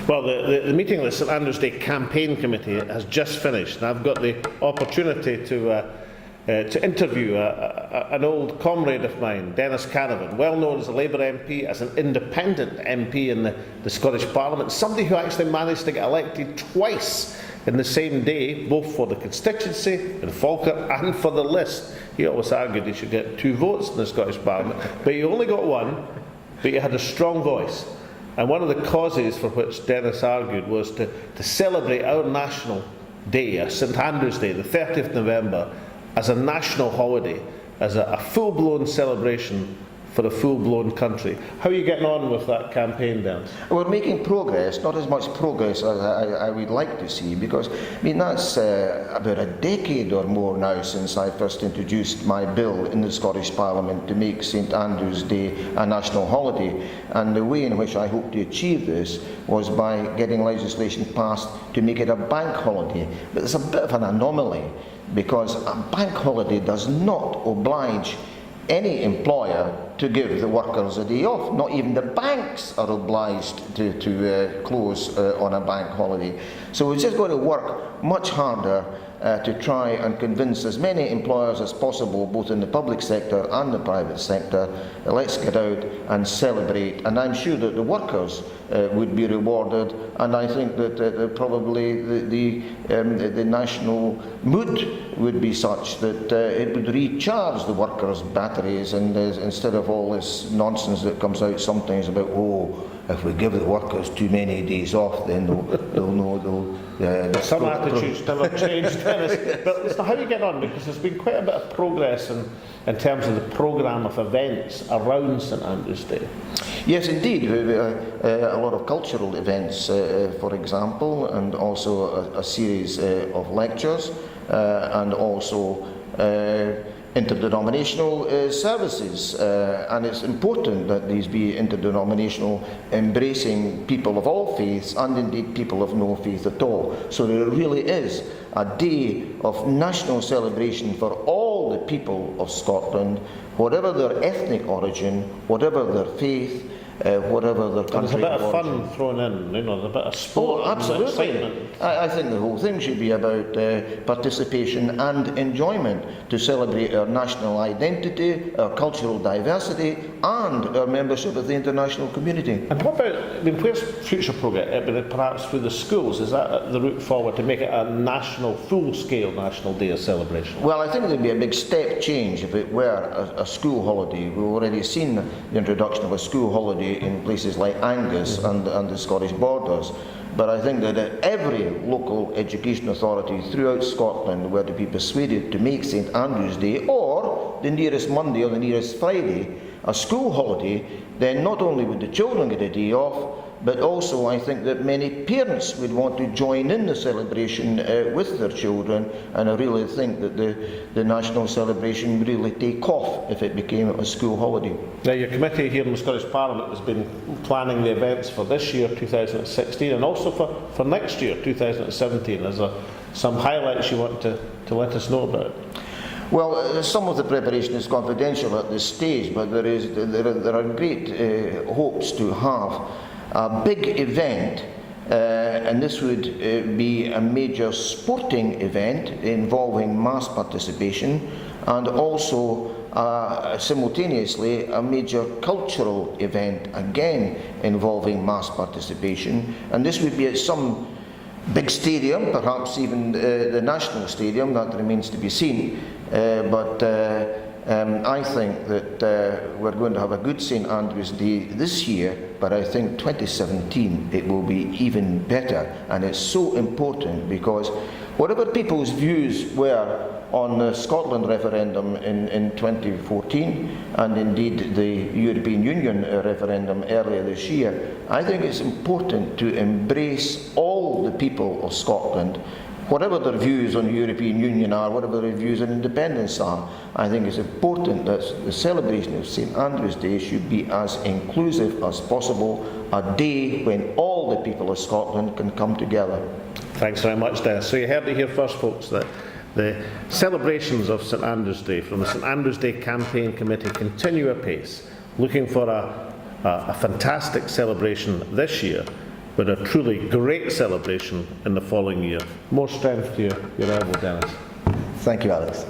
Well, the meeting of the St Andrews Day Campaign Committee has just finished, and I've got the opportunity to interview an old comrade of mine, Dennis Canavan, well known as a Labour MP, as an independent MP in the Scottish Parliament, somebody who actually managed to get elected twice in the same day, both for the constituency in Falkirk and for the list. He always argued he should get 2 votes in the Scottish Parliament, but he only got 1, but he had a strong voice. And one of the causes for which Dennis argued was to celebrate our national day, St Andrews Day, the 30th of November, as a national holiday, as a full-blown celebration for a full-blown country. How are you getting on with that campaign, Dennis? We're making progress, not as much progress as I would like to see, because that's about a decade or more now since I first introduced my bill in the Scottish Parliament to make St Andrews Day a national holiday, and the way in which I hope to achieve this was by getting legislation passed to make it a bank holiday. But it's a bit of an anomaly, because a bank holiday does not oblige any employer to give the workers a day off. Not even the banks are obliged to close on a bank holiday. So we've just got to work much harder to try and convince as many employers as possible, both in the public sector and the private sector, let's get out and celebrate. And I'm sure that the workers would be rewarded, and I think that probably the national mood would be such that it would recharge the workers' batteries, and instead of all this nonsense that comes out sometimes about, oh, if we give the workers too many days off, then they'll know. Some attitudes never change, Dennis. But how are you getting on? Because there's been quite a bit of progress in terms of the programme of events around St Andrews Day. Yes, indeed. A lot of cultural events, for example, and also a series of lectures, and also interdenominational services, and it's important that these be interdenominational, embracing people of all faiths and indeed people of no faith at all, so that it really is a day of national celebration for all the people of Scotland, whatever their ethnic origin, whatever their faith, whatever their country. There's a bit of fun thrown in, a bit of sport. Oh, absolutely. And excitement. I think the whole thing should be about participation and enjoyment, to celebrate our national identity, our cultural diversity, and our membership of the international community. And what about, where's future progress? Perhaps through the schools, is that the route forward to make it a national, full-scale National Day of celebration? Well, I think there'd be a big step change if it were a school holiday. We've already seen the introduction of a school holiday in places like Angus and the Scottish borders. But I think that every local education authority throughout Scotland were to be persuaded to make St Andrews Day, or the nearest Monday or the nearest Friday, a school holiday, then not only would the children get a day off, but also I think that many parents would want to join in the celebration with their children, and I really think that the national celebration would really take off if it became a school holiday. Now, your committee here in the Scottish Parliament has been planning the events for this year, 2016, and also for next year, 2017. Is there some highlights you want to let us know about? Well, some of the preparation is confidential at this stage, but there are great hopes to have a big event, and this would be a major sporting event involving mass participation, and also simultaneously a major cultural event, again involving mass participation, and this would be at some big stadium, perhaps even the National Stadium. That remains to be seen, but I think that we're going to have a good St Andrews Day this year, but I think 2017 it will be even better, and it's so important because whatever people's views were on the Scotland referendum in 2014, and indeed the European Union referendum earlier this year, I think it's important to embrace all the people of Scotland, whatever their views on the European Union are, whatever their views on independence are. I think it's important that the celebration of St Andrews Day should be as inclusive as possible, a day when all the people of Scotland can come together. Thanks very much, Dennis. So you heard it here first, folks, that the celebrations of St Andrews Day from the St Andrews Day Campaign Committee continue apace, looking for a fantastic celebration this year but a truly great celebration in the following year. More strength to your elbow, Dennis. Thank you, Alex.